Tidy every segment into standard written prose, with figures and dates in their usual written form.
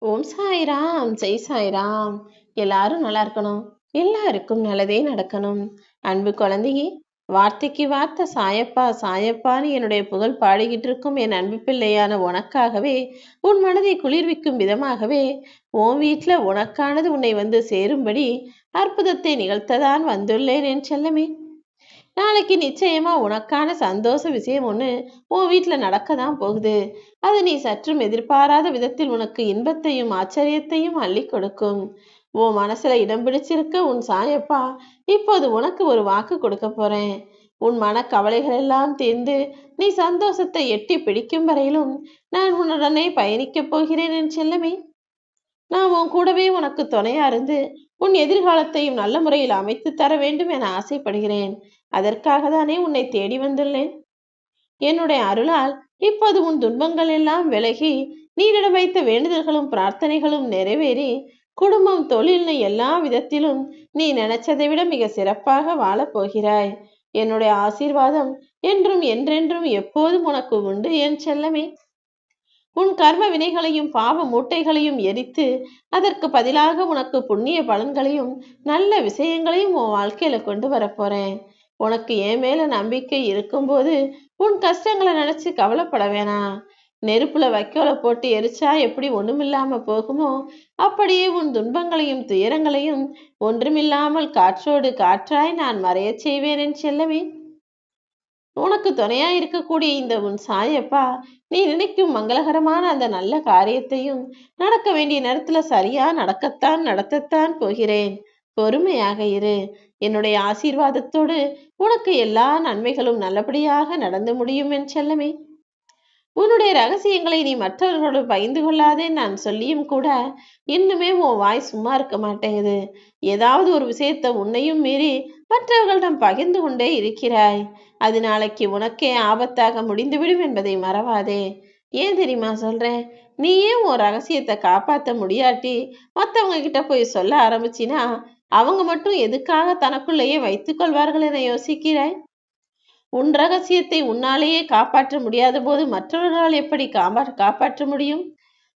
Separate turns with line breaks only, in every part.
ஓம் சாய்ராம், ஜெய் சாய்ராம். எல்லாரும் நல்லா இருக்கணும். எல்லாருக்கும் நல்லதே நடக்கணும். அன்பு குழந்தையே, வார்த்தைக்கு வார்த்தை சாயப்பா சாயப்பான்னு என்னுடைய புகழ் பாடிக்கிட்டு இருக்கும் என் அன்பு பிள்ளையான உனக்காகவே, உன் மனதை குளிர்விக்கும் விதமாகவே, உன் வீட்டுல உனக்கானது உன்னை வந்து சேரும்படி அற்புதத்தை நிகழ்த்ததான் வந்துள்ளேன் என் செல்லமே. நாளைக்கு நிச்சயமா உனக்கான சந்தோஷ விஷயம் ஒன்று உன் வீட்டில் நடக்க தான் போகுது. அது நீ சற்றும் எதிர்பாராத விதத்தில் உனக்கு இன்பத்தையும் ஆச்சரியத்தையும் அள்ளி கொடுக்கும். உன் மனசுல இடம் பிடிச்சிருக்க உன் சாயப்பா இப்போது உனக்கு ஒரு வாக்கு கொடுக்க போறேன். உன் மனக்கவலைகள் எல்லாம் தீர்ந்து நீ சந்தோஷத்தை எட்டி பிடிக்கும் வரையிலும் நான் உன்னுடனே பயணிக்கப் போகிறேன் என் செல்லமே. நான் உன் கூடவே உனக்கு துணையா இருந்து உன் எதிர்காலத்தையும் நல்ல முறையில் அமைத்து தர வேண்டும் என ஆசைப்படுகிறேன். அதற்காக தானே உன்னை தேடி வந்துள்ளேன். என்னுடைய அருளால் இப்போது உன் துன்பங்கள் எல்லாம் விலகி நீரிடம் வைத்த வேண்டுதல்களும் பிரார்த்தனைகளும் நிறைவேறி குடும்பம் தொழில்னு எல்லா விதத்திலும் நீ நினைச்சதை விட மிக சிறப்பாக வாழப் போகிறாய். என்னுடைய ஆசீர்வாதம் என்றும் என்றென்றும் எப்போதும் உனக்கு உண்டு என் செல்லமே. உன் கர்ம வினைகளையும் பாவ மூட்டைகளையும் எரித்து அதற்கு பதிலாக உனக்கு புண்ணிய பலன்களையும் நல்ல விஷயங்களையும் உன் வாழ்க்கையில கொண்டு வரப்போறேன். உனக்கு என் மேல நம்பிக்கை இருக்கும்போது உன் கஷ்டங்களை நினைச்சு கவலைப்பட வேணாம். நெருப்புல வைக்கோலை போட்டு எரிச்சா எப்படி ஒண்ணுமில்லாம போகுமோ அப்படியே உன் துன்பங்களையும் துயரங்களையும் ஒன்றுமில்லாமல் காற்றோடு காற்றாய் நான் மறையச் செய்வேன் என் செல்லமே. உனக்கு துணையா இருக்கக்கூடிய இந்த உன் சாயப்பா நீ நினைக்கும் மங்களகரமான அந்த நல்ல காரியத்தையும் நடக்க வேண்டிய நேரத்துல சரியா நடத்தத்தான் போகிறேன். பொறுமையாக இரு. என்னுடைய ஆசீர்வாதத்தோடு உனக்கு எல்லா நன்மைகளும் நல்லபடியாக நடந்து முடியும் என் செல்லமே. உன்னுடைய ரகசியங்களை நீ மற்றவர்களோடு பகிர்ந்து கொள்ளாதே நான் சொல்லியும் கூட இன்னுமே உன் வாய் சும்மா இருக்க மாட்டேங்குது. ஏதாவது ஒரு விஷயத்த உன்னையும் மீறி மற்றவர்களிடம் பகிர்ந்து கொண்டே இருக்கிறாய். அது நாளைக்கு உனக்கே ஆபத்தாக முடிந்துவிடும் என்பதை மறவாதே. ஏன் தெரியுமா சொல்றேன்? நீயே உன் ரகசியத்தை காப்பாற்ற முடியாட்டி மற்றவங்க கிட்ட போய் சொல்ல ஆரம்பிச்சினா அவங்க மட்டும் எதுக்காக தனக்குள்ளேயே வைத்துக் கொள்வார்கள் என யோசிக்கிறாய்? உன் ரகசியத்தை உன்னாலேயே காப்பாற்ற முடியாத போது மற்றவர்களால் எப்படி காப்பாற்ற முடியும்?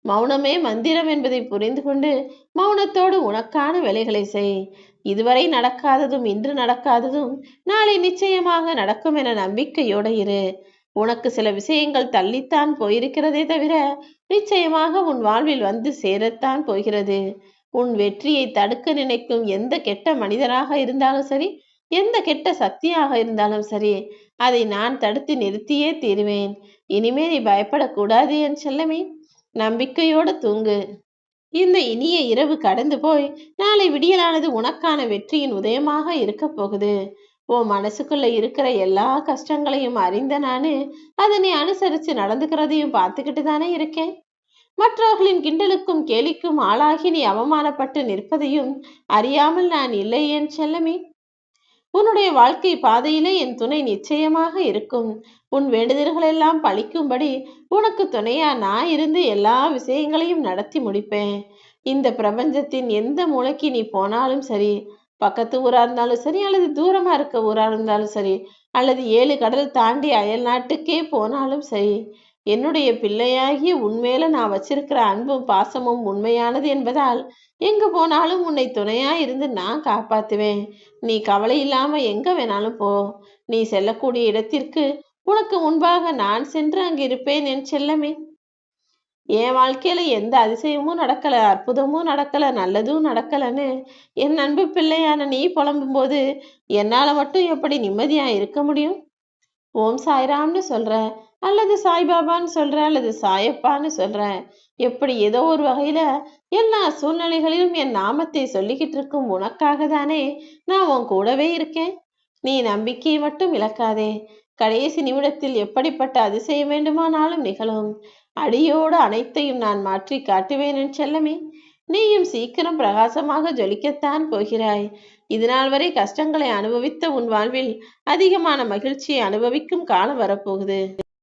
மௌனமே மந்திரம் என்பதை புரிந்து கொண்டு மௌனத்தோடு உனக்கான வேலைகளை செய். இதுவரை நடக்காததும் இன்று நடக்காததும் நாளை நிச்சயமாக நடக்கும் என நம்பிக்கையோடு இரு. உனக்கு சில விஷயங்கள் தள்ளித்தான் போயிருக்கிறதே தவிர நிச்சயமாக உன் வாழ்வில் வந்து சேரத்தான் போகிறது. உன் வெற்றியை தடுக்க நினைக்கும் எந்த கெட்ட மனிதராக இருந்தாலும் சரி, எந்த கெட்ட சக்தியாக இருந்தாலும் சரி, அதை நான் தடுத்து நிறுத்தியே தீருவேன். இனிமே நீ பயப்படக்கூடாது என் செல்லமே. நம்பிக்கையோடு தூங்கு. இந்த இனிய இரவு கடந்து போய் நாளை விடியலானது உனக்கான வெற்றியின் உதயமாக இருக்க போகுது. உன் மனசுக்குள்ள இருக்கிற எல்லா கஷ்டங்களையும் அறிந்த நானு அதனை அனுசரிச்சு நடந்துக்கிறதையும் பார்த்துக்கிட்டு தானே இருக்கேன். மற்றவர்களின் கிண்டலுக்கும் கேலிக்கும் ஆளாகி நீ அவமானப்பட்டு நிற்பதையும் அறியாமல் நான் இல்லை என் செல்லமே. உன்னுடைய வாழ்க்கை பாதையிலே என் துணை நிச்சயமாக இருக்கும். உன் வேண்டுதல்கள் எல்லாம் பழிக்கும்படி உனக்கு துணையா நான் இருந்து எல்லா விஷயங்களையும் நடத்தி முடிப்பேன். இந்த பிரபஞ்சத்தின் எந்த மூளைக்கு நீ போனாலும் சரி, பக்கத்து ஊரா இருந்தாலும் சரி, அல்லது தூரமா இருக்க ஊரா இருந்தாலும் சரி, அல்லது 7 கடல் தாண்டி அயல் நாட்டுக்கே போனாலும் சரி, என்னுடைய பிள்ளையாகிய உன்மேல நான் வச்சிருக்கிற அன்பும் பாசமும் உண்மையானது என்பதால் எங்க போனாலும் உன்னை துணையா இருந்து நான் காப்பாத்துவேன். நீ கவலை இல்லாம எங்க வேணாலும் போ. நீ செல்லக்கூடிய இடத்திற்கு உனக்கு முன்பாக நான் சென்று அங்கிருப்பேன் என் செல்லமே. என் வாழ்க்கையில எந்த அதிசயமும் நடக்கல, அற்புதமும் நடக்கல, நல்லதும் நடக்கலன்னு என் அன்பு பிள்ளையான நீ புலம்பும் போது என்னால மட்டும் எப்படி நிம்மதியா இருக்க முடியும்? ஓம் சாய்ராம்னு சொல்ற, அல்லது சாய்பாபான்னு சொல்ற, அல்லது சாயப்பான்னு சொல்ற, எப்படி ஏதோ ஒரு வகையில எல்லா சூழ்நிலைகளிலும் என் நாமத்தை சொல்லிக்கிட்டு இருக்கும் உனக்காக தானே நான் உன் கூடவே இருக்கேன். நீ நம்பிக்கையை மட்டும் இழக்காதே. கடைசி நிமிடத்தில் எப்படிப்பட்ட அதிசயம் வேண்டுமானாலும் நிகழும். அடியோடு அனைத்தையும் நான் மாற்றி காட்டுவேன் என் செல்லமே. நீயும் சீக்கிரம் பிரகாசமாக ஜொலிக்கத்தான் போகிறாய். இதுநாள் வரை கஷ்டங்களை அனுபவித்த உன் வாழ்வில் அதிகமான மகிழ்ச்சியை அனுபவிக்கும் காலம் வரப்போகுது.